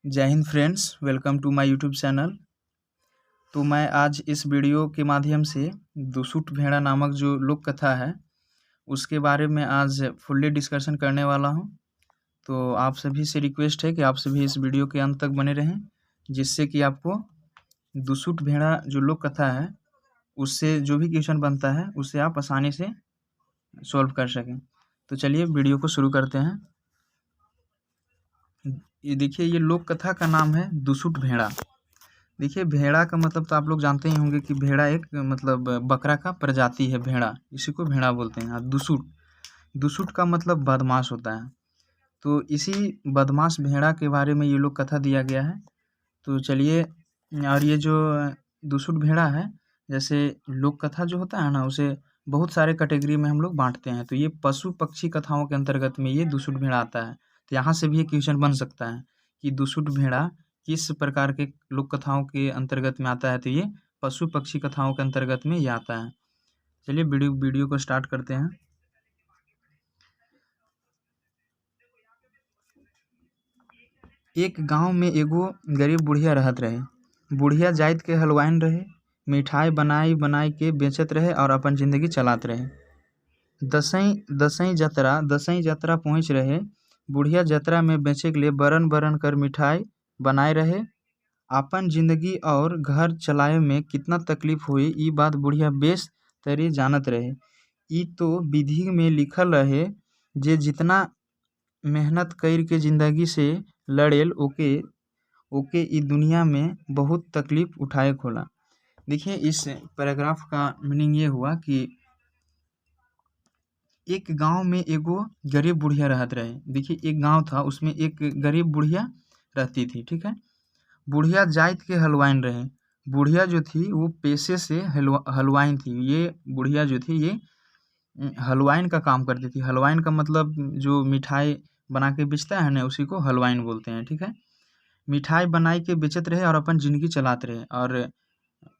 जय Hind friends, welcome to my YouTube channel. तो मैं आज इस वीडियो के माध्यम से दुसुट भेड़ा नामक जो लोक कथा है उसके बारे में आज फुल्ली डिस्कशन करने वाला हूं। तो आप सभी से रिक्वेस्ट है कि आप सभी इस वीडियो के अंत तक बने रहें, जिससे कि आपको दुसुट भेड़ा जो लोक कथा है उससे जो भी क्वेश्चन बनता है उससे आप आसानी से सॉल्व कर सकें। तो चलिए वीडियो को शुरू करते हैं। ये देखिए, ये लोक कथा का नाम है दुसुट भेड़ा। देखिए, भेड़ा का मतलब तो आप लोग जानते ही होंगे कि भेड़ा एक मतलब बकरा का प्रजाति है। भेड़ा, इसी को भेड़ा बोलते हैं। दुसुट, दुसुट का मतलब बदमाश होता है। तो इसी बदमाश भेड़ा के बारे में ये लोग कथा दिया गया है। तो चलिए, और ये जो दुसुट भेड़ा है, जैसे लोक कथा जो होता है ना, उसे बहुत सारे कैटेगरी में हम लोग बांटते हैं। तो ये पशु पक्षी कथाओं के अंतर्गत में ये दुसुट भेड़ा आता है। तो यहाँ से भी एक क्वेश्चन बन सकता है कि दुसुट भेड़ा किस प्रकार के लोक कथाओं के अंतर्गत में आता है। तो ये पशु पक्षी कथाओं के अंतर्गत में ये आता है। चलिए वीडियो को स्टार्ट करते हैं। एक गांव में एगो गरीब बुढ़िया रहत रहे। बुढ़िया जाइत के हलवाइन रहे, मिठाई बनाई बनाई के बेचत रहे और अपन जिंदगी चलात रहे। दसई जतरा पहुँच रहे। बुढ़िया जतरा में बेचे के लिए बरन बरन कर मिठाई बनाए रहे। आपन जिंदगी और घर चलाए में कितना तकलीफ हुई ई बात बुढ़िया बेश तरी जानत रहे। ई तो विधि में लिखल रहे जे जितना मेहनत कर के जिंदगी से लड़ेल ओके ओके ई दुनिया में बहुत तकलीफ उठाए खोला। देखिए, इस पैराग्राफ का मीनिंग ये हुआ कि एक गांव में एगो गरीब बुढ़िया रहत रहे। देखिए, एक गांव था, उसमें एक गरीब बुढ़िया रहती थी। ठीक है। बुढ़िया जाइत के हलवाइन रहे। बुढ़िया जो थी वो पेशे से हलवाइन थी। ये बुढ़िया जो थी ये हलवाइन का काम करती थी। हलवाइन का मतलब जो मिठाई बना के बेचता है ना, उसी को हलवाइन बोलते हैं। ठीक है। मिठाई बनाई के बेचत रहे और अपन जिंदगी चलाते रहे। और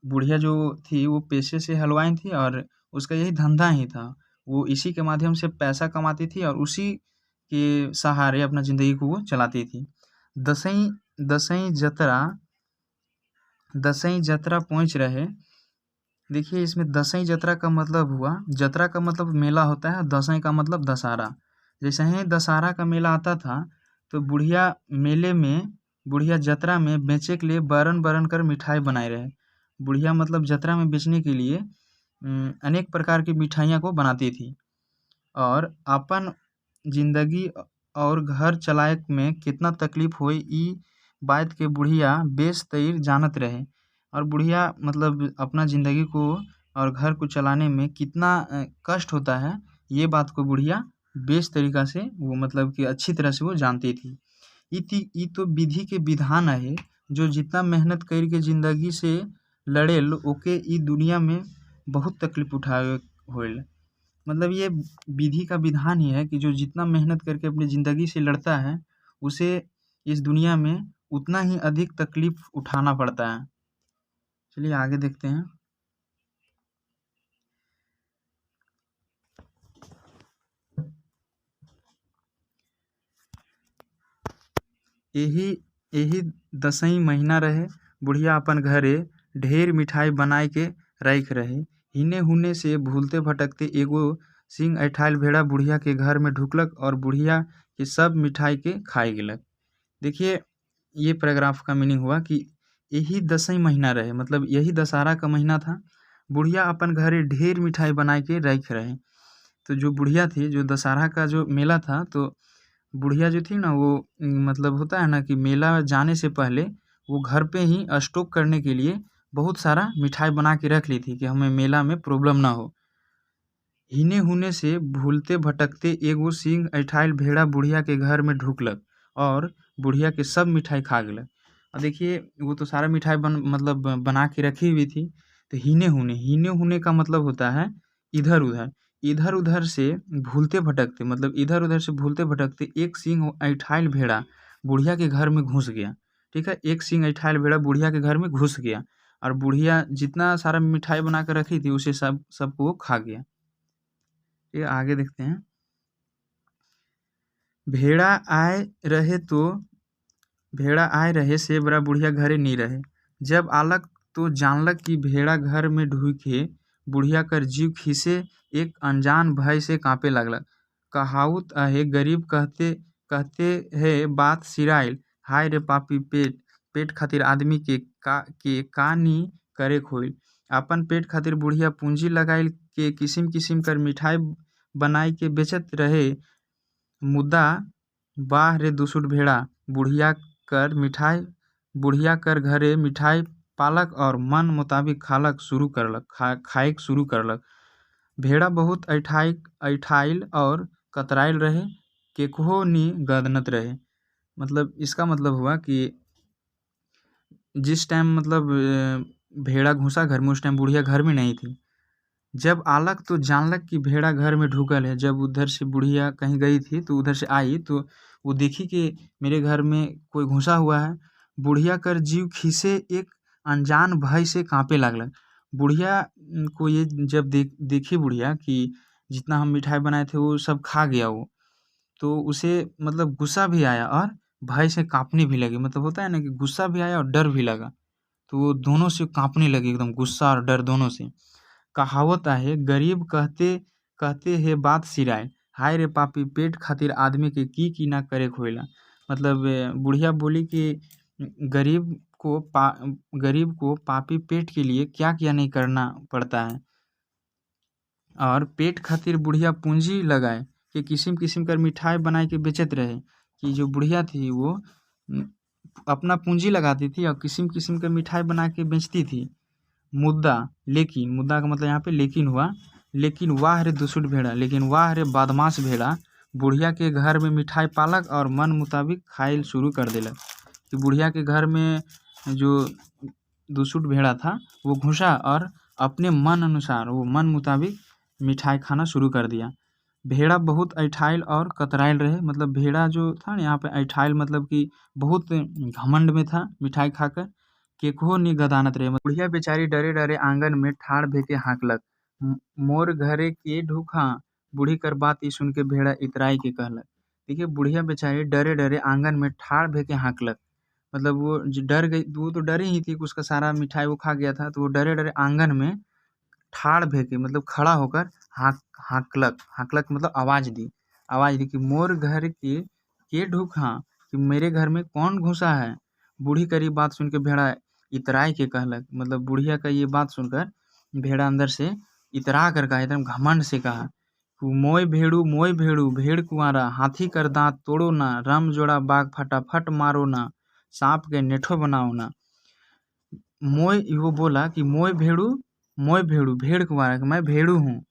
बुढ़िया जो थी वो पेशे से हलवाइन थी और उसका यही धंधा ही था। वो इसी के माध्यम से पैसा कमाती थी और उसी के सहारे अपना जिंदगी को वो चलाती थी। दसई दसई जतरा दसई जतरा पहुँच रहे। देखिए, इसमें दसई जतरा का मतलब हुआ, जतरा का मतलब मेला होता है, दसई का मतलब दशहरा। जैसे ही दशहरा का मेला आता था तो बुढ़िया जतरा में बेचे के लिए बरन बरन कर मिठाई बनाए रहे। बुढ़िया मतलब जतरा में बेचने के लिए अनेक प्रकार की मिठाइयाँ को बनाती थी और अपन जिंदगी और घर चलाए में कितना तकलीफ होई ई बात के बुढ़िया बेश तईर जानत रहे। और बुढ़िया मतलब अपना ज़िंदगी को और घर को चलाने में कितना कष्ट होता है, ये बात को बुढ़िया बेश तरीका से वो मतलब कि अच्छी तरह से वो जानती थी। ई तो विधि के विधान है जो जितना मेहनत करके ज़िंदगी से लड़ेल ओके ई दुनिया में बहुत तकलीफ उठावे होएल। मतलब ये विधि का विधान ही है कि जो जितना मेहनत करके अपनी ज़िंदगी से लड़ता है उसे इस दुनिया में उतना ही अधिक तकलीफ उठाना पड़ता है। चलिए आगे देखते हैं। यही दसई महीना रहे। बुढ़िया अपन घरे ढेर मिठाई बनाए के रख रहे। हिने हुने से भूलते भटकते एगो सिंह ऐठाइल भेड़ा बुढ़िया के घर में ढुकलक और बुढ़िया के सब मिठाई के खाए गेलक। देखिए, ये पैराग्राफ का मीनिंग हुआ कि यही दसई महीना रहे, मतलब यही दशहरा का महीना था। बुढ़िया अपन घरे ढेर मिठाई बनाए के रख रहे। तो जो बुढ़िया थी, जो दशहरा का जो मेला था, तो बुढ़िया जो थी ना वो मतलब होता है ना कि मेला जाने से पहले वो घर पे ही स्टॉक करने के लिए बहुत सारा मिठाई बना के रख ली थी कि हमें मेला में प्रॉब्लम ना हो। हिने हुने से भूलते भटकते एगो सिंह ऐठाइल भेड़ा बुढ़िया के घर में ढुकलक और बुढ़िया के सब मिठाई खा गेलक। और देखिए, वो तो सारा मिठाई मतलब बना के रखी हुई थी। तो हिने हुने का मतलब होता है इधर उधर। इधर उधर से भूलते भटकते, मतलब इधर उधर से भूलते भटकते एक सिंह ऐठाइल भेड़ा बुढ़िया के घर में घुस गया। ठीक है, एक सिंह ऐठाइल भेड़ा बुढ़िया के घर में घुस गया और बुढ़िया जितना सारा मिठाई बना कर रखी थी उसे सबको वो खा गया। ये आगे देखते हैं। भेड़ा आए रहे तो भेड़ा आए रहे से बड़ा बुढ़िया घरे नहीं रहे। जब आलक तो जानलक कि भेड़ा घर में ढुके बुढ़िया कर जीव खीसे एक अनजान भय से काँपे लगलक। कहावत अहे गरीब कहते कहते है बात सिराइल, हाय रे पापी पेट, पेट खातिर आदमी के का नी करे खोइल। अपन पेट खातिर बुढ़िया पूंजी लगाइल के किसिम किसिम कर मिठाई बनाई के बेचत रहे। मुद्दा वाह रे दुसुट भेड़ा, बुढ़िया कर घरे मिठाई पालक और मन मुताबिक खाएक शुरू करलक। भेड़ा बहुत ऐठाइल और कतराइल रहे, केकहो नी गदनत रहे। मतलब इसका मतलब हुआ कि जिस टाइम मतलब भेड़ा घुसा घर में, उस टाइम बुढ़िया घर में नहीं थी। जब आलक तो जानलक कि भेड़ा घर में ढुकल है। जब उधर से बुढ़िया कहीं गई थी तो उधर से आई तो वो देखी कि मेरे घर में कोई घुसा हुआ है। बुढ़िया कर जीव खीसे एक अनजान भय से काँपे लगलक। बुढ़िया को ये जब देखी बुढ़िया कि जितना हम मिठाई बनाए थे वो सब खा गया वो, तो उसे मतलब गुस्सा भी आया और भय से काँपने भी लगी। मतलब होता है ना कि गुस्सा भी आया और डर भी लगा, तो वो दोनों से काँपने लगी एकदम, गुस्सा और डर दोनों से। कहावत आहे गरीब कहते कहते है बात सिराए, हाय रे पापी पेट खातिर आदमी के की ना करे खोइला। मतलब बुढ़िया बोली कि गरीब गरीब को पापी पेट के लिए क्या क्या नहीं करना पड़ता है। और पेट खातिर बुढ़िया पूंजी लगाए कि किसिम किसिम कर मिठाई बनाए के बेचत रहे। कि जो बुढ़िया थी वो अपना पूंजी लगाती थी और किसिम किसिम का मिठाई बना के बेचती थी। मुद्दा का मतलब यहाँ पे लेकिन हुआ। लेकिन वाह रे दुसुट भेड़ा, लेकिन वाह रे बदमाश भेड़ा, बुढ़िया के घर में मिठाई पालक और मन मुताबिक खाइल शुरू कर देलक। कि बुढ़िया के घर में जो दुसुट भेड़ा था वो घुसा और अपने मन अनुसार वो मन मुताबिक मिठाई खाना शुरू कर दिया। भेड़ा बहुत ऐठाइल और कतराइल रहे। मतलब भेड़ा जो था ना यहाँ पे ऐठाइल मतलब कि बहुत घमंड में था मिठाई खाकर, केकहो नी गदानत रहे। बुढ़िया बेचारी डरे डरे आंगन में ठाड़ भेके हाँकलक, मोर घरे के ढूका। बूढ़ी कर बात ई सुन के भेड़ा इतराई के कहलक। देखिए बुढ़िया बेचारी डरे डरे आंगन में ठाड़ भेके हाँकलक। मतलब वो डर गई, वो तो डरी ही थी कि उसका सारा मिठाई वो खा गया था, तो वो डरे डरे आंगन में ठाड़ भेके मतलब खड़ा होकर हाँकलक मतलब आवाज दी कि मोर घर के ढूका, कि मेरे घर में कौन घुसा है। बूढ़ी करी बात सुन के भेड़ा इतराई के कहलक। मतलब बुढ़िया का ये बात सुनकर भेड़ा अंदर से इतरा कर कहा, एकदम घमंड से कहा, मोय भेड़ू भेड़ कुंवारा, हाथी कर दांत तोड़ो ना, रम जोड़ा बाग फटाफट मारो ना, सांप के नेठो बनाओ ना। वो बोला कि मोय भेड़ू भेड़ कुंवारा, मैं भेड़ू हूँ,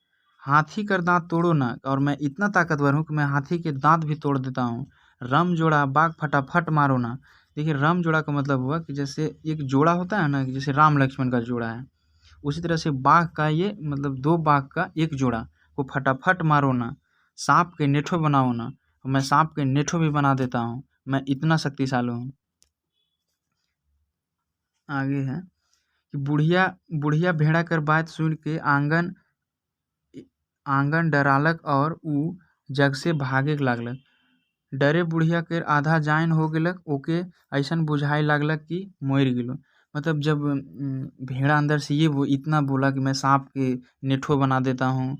हाथी कर दांत तोड़ो ना, और मैं इतना ताकतवर हूँ कि मैं हाथी के दांत भी तोड़ देता हूँ। रम जोड़ा बाग फटाफट मारो ना। देखिए रम जोड़ा का मतलब हुआ कि जैसे एक जोड़ा होता है ना, कि जैसे राम लक्ष्मण का जोड़ा है, उसी तरह से बाघ का ये मतलब दो बाघ का एक जोड़ा को फटाफट मारो ना, सांप के नेठो बनाओ ना, मैं सांप के नेठो भी बना देता हूँ, मैं इतना शक्तिशाली हूँ। आगे है कि बुढ़िया भेड़ा कर बात सुन के आंगन डरालक और ऊ जग से भागे लागलक। डरे बुढ़िया के आधा जान हो गेलक, ओके ऐसन बुझाए लागलक कि मर गेलो। मतलब जब भेड़ा अंदर से ये वो इतना बोला कि मैं सांप के नेठो बना देता हूँ,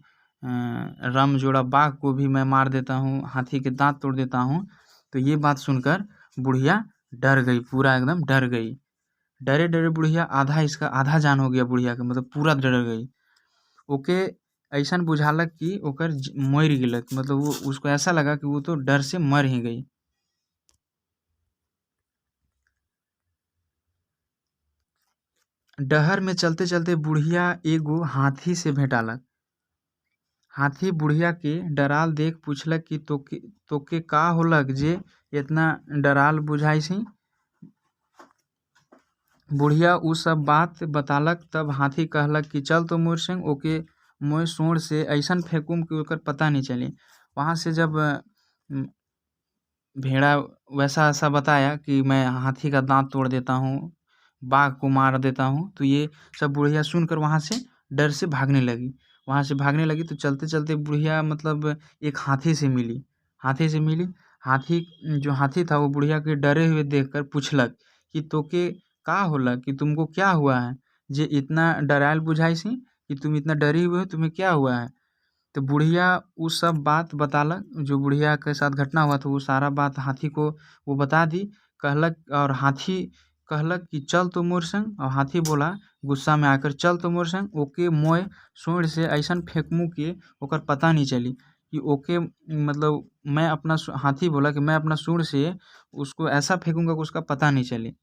रम जोड़ा बाघ को भी मैं मार देता हूँ, हाथी के दांत तोड़ देता हूँ, तो ये बात सुनकर बुढ़िया डर गई, पूरा एकदम डर गई। डरे डरे बुढ़िया आधा जान हो गया बुढ़िया के, मतलब पूरा डर गई। ओके ऐसन बुझालक कि ओकर मर गेलक, मतलब वो उसको ऐसा लगा कि वो तो डर से मर ही गई। डहर में चलते चलते बुढ़िया एगो हाथी से भेंटालक। हाथी बुढ़िया के डराल देख पूछलक कि तोके का होलक जे इतना डराल बुझाइसी। बुढ़िया उ सब बात बतालक। तब हाथी कहलक कि चल तो मोर संग, ओके मोय सोंड से ऐसन फेंकुम कि ओकर पता नहीं चले। वहाँ से जब भेड़ा वैसा ऐसा बताया कि मैं हाथी का दांत तोड़ देता हूँ, बाघ को मार देता हूँ, तो ये सब बुढ़िया सुनकर वहाँ से डर से भागने लगी। तो चलते चलते बुढ़िया मतलब एक हाथी से मिली। जो हाथी था वो बुढ़िया के डरे हुए देखकर पूछलक कि तोके का होलक, कि तुमको क्या हुआ है, जे इतना डरायल बुझाइसी, कि तुम इतना डरी हुए हो, तुम्हें क्या हुआ है। तो बुढ़िया वो सब बात बतालक, जो बुढ़िया के साथ घटना हुआ था वो सारा बात हाथी को वो बता दी। कहलक, और हाथी कहलक कि चल तो मोर संग, और हाथी बोला गुस्सा में आकर, चल तो मोर संग, ओके मोय सूंड से ऐसन फेंकमू कि ओकर पता नहीं चली, कि ओके मतलब मैं अपना हाथी बोला कि मैं अपना सूंड से उसको ऐसा फेंकूंगा कि उसका पता नहीं चले।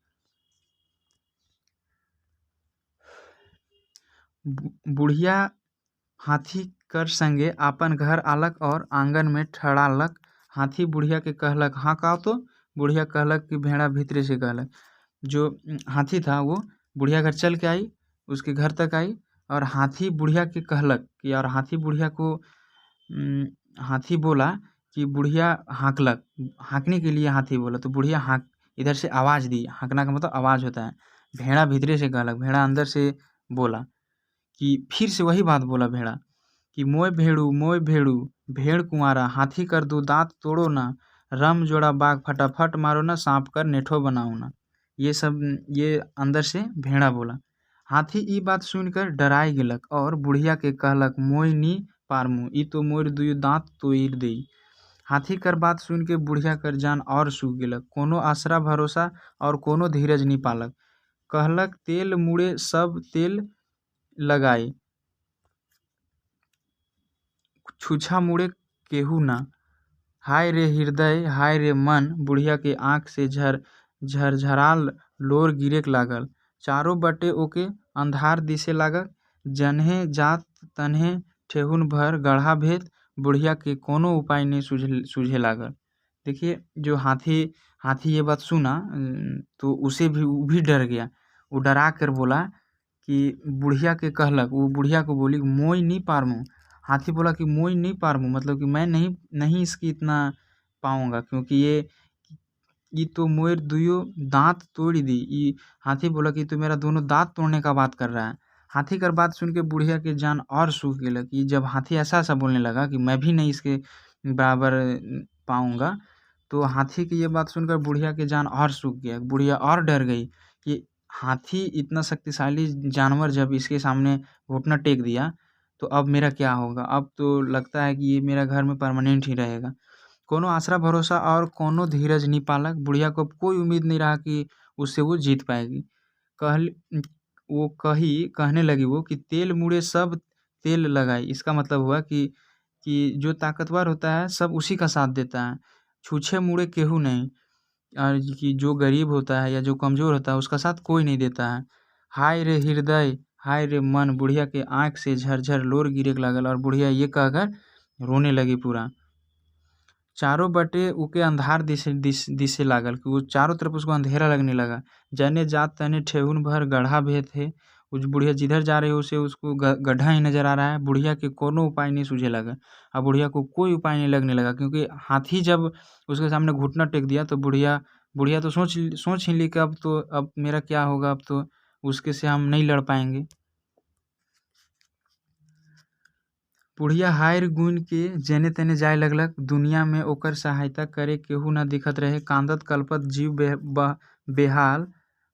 बुढ़िया हाथी कर संगे आपन घर आलक और आंगन में ठहरालक। हाथी बुढ़िया के कहलक, हाँ का तो। बुढ़िया कहलक कि भेड़ा भीतरे से कहलक। जो हाथी था वो बुढ़िया घर चल के आई, उसके घर तक आई, और हाथी बुढ़िया के कहलक कि, और हाथी बुढ़िया को हाथी बोला कि बुढ़िया हाँकलक, हाँकने के लिए हाथी बोला, तो बुढ़िया हाँक इधर से आवाज़ दी। हाँकना का मतलब आवाज़ होता है। भेड़ा भीतरे से कहलक, भेड़ा अंदर से बोला कि फिर से वही बात बोला भेड़ा कि मोय भेड़ू भेड़ कुंवारा हाथी कर दो दांत तोड़ो ना, रम जोड़ा बाघ फटाफट मारो ना, सांप कर नेठो बनाओ ना। ये अंदर से भेड़ा बोला। हाथी ई बात सुनकर डराई गेलक और बुढ़िया के कहलक, मोय नी पारमु, ई तो मोर दुई दांत तोड़ देई। हाथी कर बात सुन के बुढ़िया कर जान और सूख गेलक, कोनो आसरा भरोसा और कोनो धीरज नी पालक। कहलक, तेल मुड़े सब तेल लगाई, छुछा मुड़े केहू ना। हाय रे हृदय, हाय रे मन, बुढ़िया के आँख से झरझराल लोर गिरेक लागल। चारों बटे ओके अंधार दिसे लागल। जन्हे जात तन्हे ठेहुन भर गड्ढा भेद, बुढ़िया के कोनो उपाय नहीं सूझे लागल। देखिए, जो हाथी ये बात सुना, तो वो भी डर गया। वो डरा कर बोला कि बुढ़िया के कहलक, वो बुढ़िया को बोली मोय नहीं पारमु। हाथी बोला कि मोय नहीं पारमु मतलब कि मैं नहीं नहीं इसकी इतना पाऊंगा, क्योंकि ये तो मोर दुयो दांत तोड़ दी। ये हाथी बोला कि तो मेरा दोनों दांत तोड़ने का बात कर रहा है। हाथी कर बात सुन के बुढ़िया के जान और सूख गेलक, कि जब हाथी ऐसा ऐसा बोलने लगा कि मैं भी नहीं इसके बराबर पाऊंगा, तो हाथी की ये बात सुनकर बुढ़िया के जान और सूख गया। बुढ़िया और डर गई कि हाथी इतना शक्तिशाली जानवर जब इसके सामने घुटना टेक दिया, तो अब मेरा क्या होगा। अब तो लगता है कि ये मेरा घर में परमानेंट ही रहेगा। कोनो आसरा भरोसा और कोनो धीरज नहीं पालक। बुढ़िया को कोई उम्मीद नहीं रहा कि उससे वो जीत पाएगी। कहल वो कहने लगी वो कि तेल मुड़े सब तेल लगाई। इसका मतलब हुआ कि जो ताकतवर होता है सब उसी का साथ देता है, छूछे मुड़े केहू नहीं। और कि जो गरीब होता है या जो कमज़ोर होता है उसका साथ कोई नहीं देता है। हाय रे हृदय, हाय रे मन, बुढ़िया के आँख से झरझर लोर गिरे लागल, और बुढ़िया ये कहकर रोने लगी पूरा। चारों बटे उके अंधार दिसे लागल, कि वो चारों तरफ उसको अंधेरा लगने लगा। जने जात तने ठेहुन भर गड्ढा भेद है। उस बुढ़िया जिधर जा रही है उसे उसको गड्ढा ही नजर आ रहा है। बुढ़िया के कोनो उपाय नहीं सूझे लगा। अब बुढ़िया को कोई उपाय नहीं लगने लगा, क्योंकि हाथी जब उसके सामने घुटना टेक दिया, तो बुढ़िया बुढ़िया तो सोच ही ली कि अब मेरा क्या होगा, अब तो उसके से हम नहीं लड़ पाएंगे। बुढ़िया हायर गुन के जेने तेने जाए लगलक। दुनिया में ओकर सहायता करे केहू न दिखत रहे। कांदत कल्पत जीव बेहाल,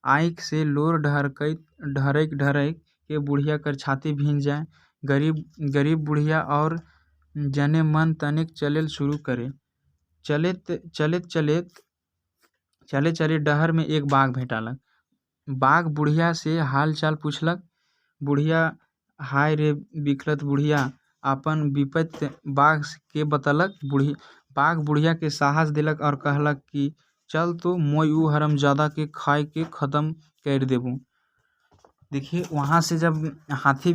आँख से लोर ढरैक के बुढ़िया कर छाती भींज जाए। गरीब बुढ़िया और जने मन तनिक चलेल शुरू करे। चले चले डहर में एक बाघ भेटालक। बाघ बुढ़िया से हाल चाल पूछलक। बुढ़िया, हाय रे बिखरत बुढ़िया, आपन विपत्ति बाघ के बतलक। बाघ बुढ़िया के साहस दिलक और कहलक कि चल तो मोय ऊ हरमजादा के खाए के खत्म कर देबू। देखिए, वहाँ से जब हाथी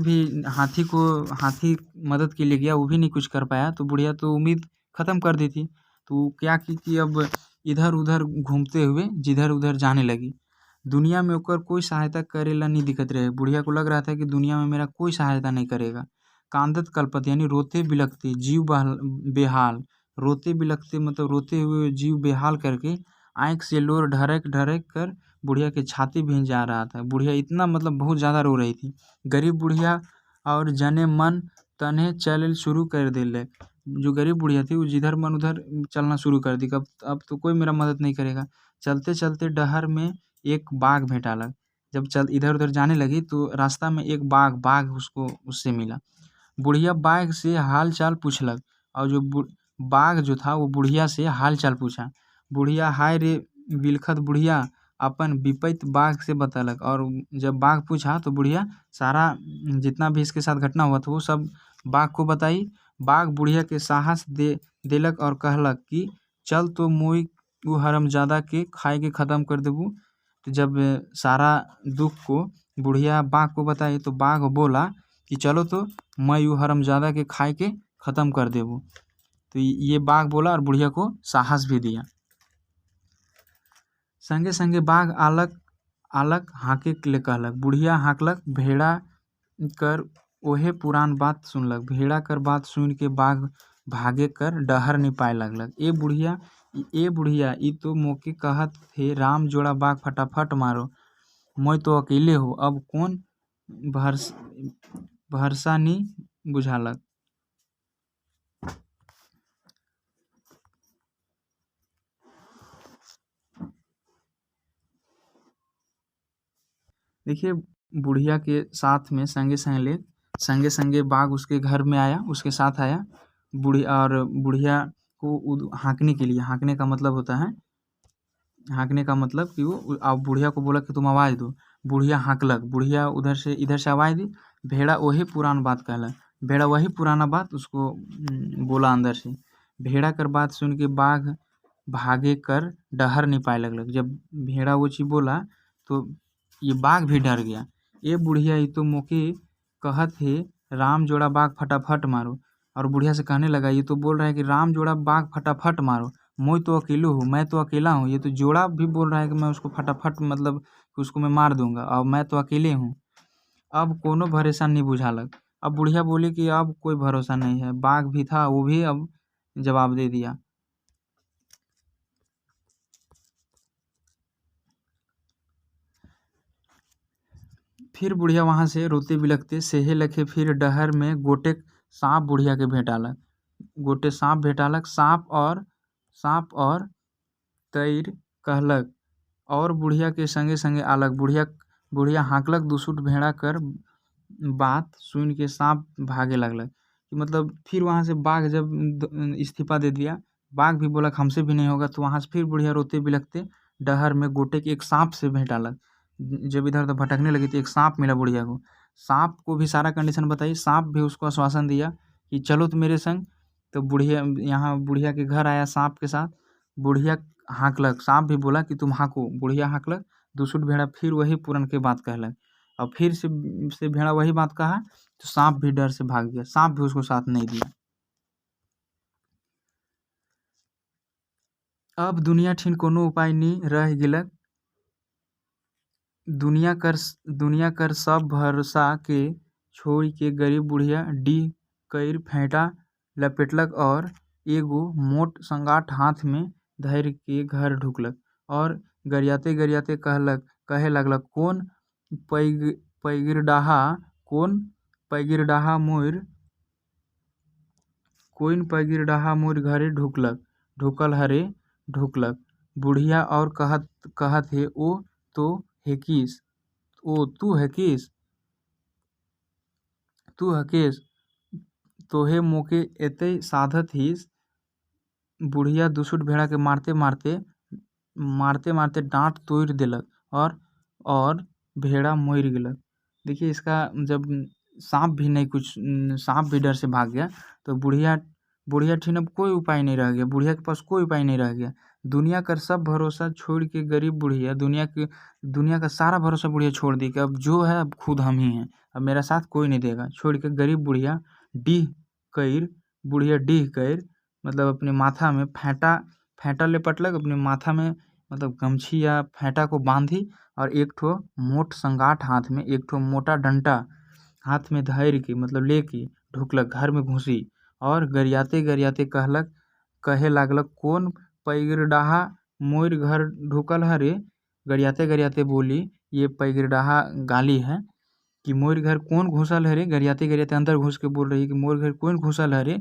मदद के लिए गया, वो भी नहीं कुछ कर पाया, तो बुढ़िया तो उम्मीद खत्म कर दी थी। तो क्या की कि अब इधर उधर घूमते हुए जिधर उधर जाने लगी। दुनिया में ओकर कोई सहायता करेला नहीं दिखत रहे। बुढ़िया को लग रहा था कि दुनिया में मेरा कोई सहायता नहीं करेगा। कांदत कल्पत यानी रोते बिलखते जीव बेहाल, रोते बिलखते मतलब रोते हुए जीव बेहाल करके आँख से लोर ढरक ढरक कर बुढ़िया के छाती भींज जा रहा था। बुढ़िया इतना मतलब बहुत ज़्यादा रो रही थी। गरीब बुढ़िया और जने मन तने चल शुरू कर दिले। जो गरीब बुढ़िया थी वो जिधर मन उधर चलना शुरू कर दी, अब तो कोई मेरा मदद नहीं करेगा। चलते चलते डहर में एक बाघ भेंटालक। जब चल इधर उधर जाने लगी तो रास्ता में एक बाघ बाघ उसको उससे मिला। बुढ़िया बाघ से हाल चाल पूछलक, और जो बाघ जो था वो बुढ़िया से हाल चाल पूछा। बुढ़िया हाय रे बिलखत बुढ़िया अपन विपैत बाघ से बतलक। और जब बाघ पूछा तो बुढ़िया सारा जितना भी इसके साथ घटना हुआ था वो सब बाघ को बताई। बाघ बुढ़िया के साहस देलक और कहलक कि चल तो मुई उ हरमजादा के खाए के खत्म कर देबू। तो जब सारा दुख को बुढ़िया बाघ को बताई तो बाघ बोला कि चलो तो मैं उ हरमजादा के खाए के खत्म कर देबू। तो ये बाघ बोला और बुढ़िया को साहस भी दिया। संगे संगे बाघ आलक आलक हाँके ले कहलक। बुढ़िया हाँकलक, भेड़ा कर ओहे पुरान बात सुनलक। भेड़ा कर बात सुन के बाघ भागे कर डहर निपाए लगलक। ए बुढ़िया ई तो मोके कहत हे राम जोड़ा बाघ फटाफट मारो, मैं तो अकेले हो, अब कौन भरसा नी बुझालक। देखिए बुढ़िया के साथ में संगे संगे बाघ उसके घर में आया, उसके साथ आया। बुढ़िया को हाँकने के लिए, हाँकने का मतलब होता है, हाँकने का मतलब कि वो अब बुढ़िया को बोला कि तुम आवाज़ दो। बुढ़िया हाँकलक, बुढ़िया उधर से इधर से आवाज़ दी। भेड़ा वही पुरान बात कहलक, भेड़ा वही पुराना बात उसको बोला अंदर से। भेड़ा कर बात सुन के बाघ भागे कर डहर निपाए लगलक। जब भेड़ा वो चीज़ बोला तो ये बाघ भी डर गया। ए बुढ़िया ये तो मोके कहत है राम जोड़ा बाघ फटाफट मारो। और बुढ़िया से कहने लगा, ये तो बोल रहा है कि राम जोड़ा बाघ फटाफट मारो, मैं तो अकेले हूँ, मैं तो अकेला हूँ। ये तो जोड़ा भी बोल रहा है कि मैं उसको फटाफट मतलब कि उसको मैं मार दूंगा, और मैं तो अकेले हूँ। अब कोनो भरोसा नहीं बुझालक। अब बुढ़िया बोली कि अब कोई भरोसा नहीं है। बाघ भी था, वो भी अब जवाब दे दिया। फिर बुढ़िया वहाँ से रोते बिलखते सेहे लखे फिर डहर में गोटेक सांप बुढ़िया के भेंटालक। गोटे सांप भेंटालक, सांप और तैर कहलक और बुढ़िया के संगे संगे आलक। बुढ़िया हाँकलक, दुसुट भेड़ा कर बात सुन के सांप भागे लगलक। कि मतलब फिर वहाँ से बाघ जब इस्तीफा दे दिया, बाघ भी बोला हमसे भी नहीं होगा। तो वहाँ से फिर बुढ़िया रोते बिलखते डहर में गोटे के एक सांप से भेंटालक। जब इधर उधर भटकने लगी तो एक सांप मिला बुढ़िया को। सांप को भी सारा कंडीशन बताई, सांप भी उसको आश्वासन दिया कि चलो तो मेरे संग। तो बुढ़िया यहाँ बुढ़िया के घर आया सांप के साथ। बुढ़िया हाँकलक, सांप भी बोला कि तुम हाँको। बुढ़िया हाँकलक, दुसुट भेड़ा फिर वही पूरन के बात कहलक। और फिर से भेड़ा वही बात कहा तो सांप भी डर से भाग गया, सांप भी उसको साथ नहीं दिया। अब दुनिया ठिन कोनो उपाय नहीं रह गिलक। दुनिया कर सब भरोसा के छोड़ के गरीब बुढ़िया डीह कईर फेंटा लपेटलक और एगो मोट संगाठ हाथ में धैर के घर ढुकलक। और गरियाते गरियाते कहे लगलक, कौन पैगिरडाहा मोर घरे ढुकल हरे ढुकलक। बुढ़िया और कहत हे तो हेकिस तू हकेस तोहे मोके एते साधत हिस। बुढ़िया दुसुट भेड़ा के मारते मारते डांट तोड़ देलक और भेड़ा मर गेलक। देखिए इसका जब सांप भी डर से भाग गया तो बुढ़िया ठिन अब कोई उपाय नहीं रह गया। बुढ़िया के पास कोई उपाय नहीं रह गया। दुनिया का सब भरोसा छोड़ के गरीब बुढ़िया दुनिया का सारा भरोसा बुढ़िया छोड़ दी कि अब जो है अब खुद हम ही हैं, अब मेरा साथ कोई नहीं देगा। छोड़ के गरीब डीह डीह कईर मतलब अपने माथा में फेंटा लेपटलक, अपने माथा में मतलब गमछी या फेंटा को बांधी और एक ठो मोट संगाठ हाथ में, एक ठो मोटा डंटा हाथ में धैर के मतलब लेके ढुकलक, घर में घुसी। और गरियाते गरियाते कहे लागलक, कौन पैगिरडाहा मोर घर ढुकल हरे। गरियाते गरियाते बोली, ये पैगिरडाहा गाली है कि मोर घर कौन घुसल हरे। गरियाते गरियाते अंदर घुस के बोल रही है कि मोर घर कौन घुसल हरे।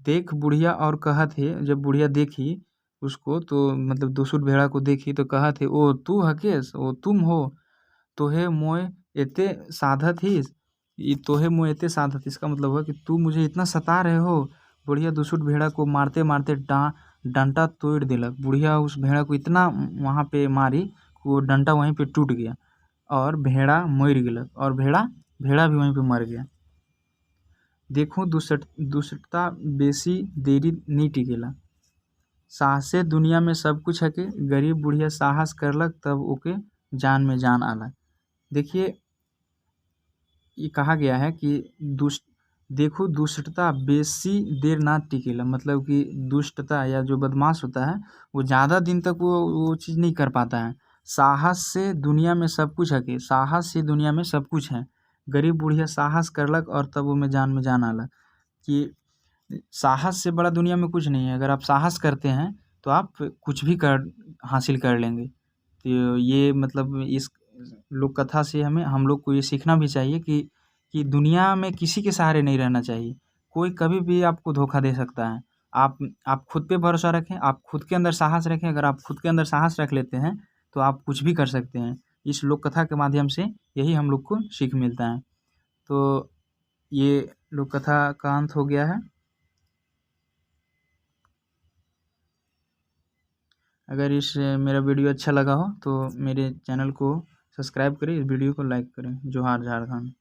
देख बुढ़िया और कहा थे, जब बुढ़िया देखी उसको तो मतलब दुसुट भेड़ा को देखी तो कहा थे, ओ तू हकेस, ओ तुम हो, तोहे मोय एते साधत हिस, तोहे मोय एते साधत, इसका मतलब हुआ कि तू मुझे इतना सता रहे हो। बुढ़िया दुसुट भेड़ा को मारते मारते डंटा तोड़ दिलक। बुढ़िया उस भेड़ा को इतना वहाँ पे मारी, वो डंटा वहीं पे टूट गया और भेड़ा मर गेलक, और भेड़ा भी वहीं पे मर गया। देखो दुष्टता बेसी देरी नहीं टिकेला। साहसे दुनिया में सब कुछ है के गरीब बुढ़िया साहस करलक तब ओके जान में जान आला। देखिए ये कहा गया है कि देखो दुष्टता बेसी देर ना टिकेला, मतलब कि दुष्टता या जो बदमाश होता है वो ज़्यादा दिन तक वो चीज़ नहीं कर पाता है। साहस से दुनिया में सब कुछ है, कि साहस से दुनिया में सब कुछ है। गरीब बुढ़िया साहस करलक और तब वो में जान आला, कि साहस से बड़ा दुनिया में कुछ नहीं है। अगर आप साहस करते हैं तो आप कुछ भी हासिल कर लेंगे। तो ये मतलब इस लोक कथा से हम लोग को ये सीखना भी चाहिए कि दुनिया में किसी के सहारे नहीं रहना चाहिए। कोई कभी भी आपको धोखा दे सकता है। आप खुद पे भरोसा रखें, आप खुद के अंदर साहस रखें। अगर आप खुद के अंदर साहस रख लेते हैं तो आप कुछ भी कर सकते हैं। इस लोक कथा के माध्यम से यही हम लोग को सीख मिलता है। तो ये लोक कथा का अंत हो गया है। अगर मेरा वीडियो अच्छा लगा हो तो मेरे चैनल को सब्सक्राइब करें, इस वीडियो को लाइक करें। जोहार झारखंड।